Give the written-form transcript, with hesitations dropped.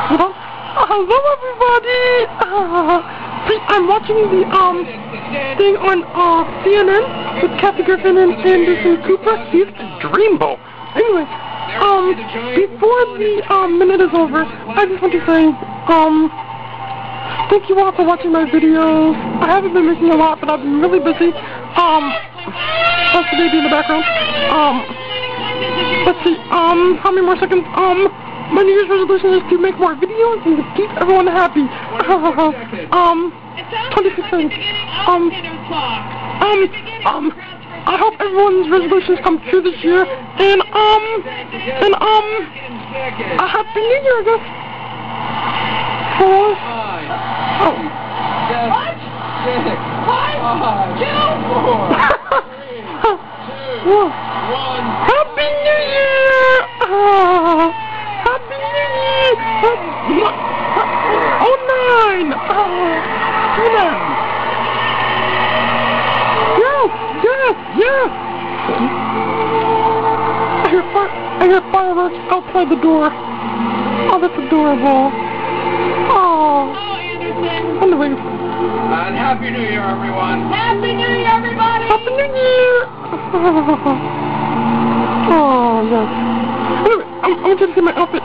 Hello everybody! I'm watching the thing on CNN with Kathy Griffin and Anderson Cooper. He's the Dreamboat. Anyway, before the minute is over, I just want to say, thank you all for watching my videos. I haven't been making a lot, but I've been really busy. That's the baby in the background. Let's see, how many more seconds? My New Year's resolution is to make more videos and to keep everyone happy. 26 seconds. I hope everyone's resolutions come true this year, and a Happy New Year, I guess. Oh. What? 6, 5, 2, 4, 3, 2, 1. Happy New Year! Happy New Year! Oh, 9! Yeah! I hear fireworks outside the door. Oh, that's adorable. Oh, anyway. And Happy New Year, everyone. Happy New Year, everybody. Happy New Year. Oh, yes. Anyway, I'm going to see my outfit.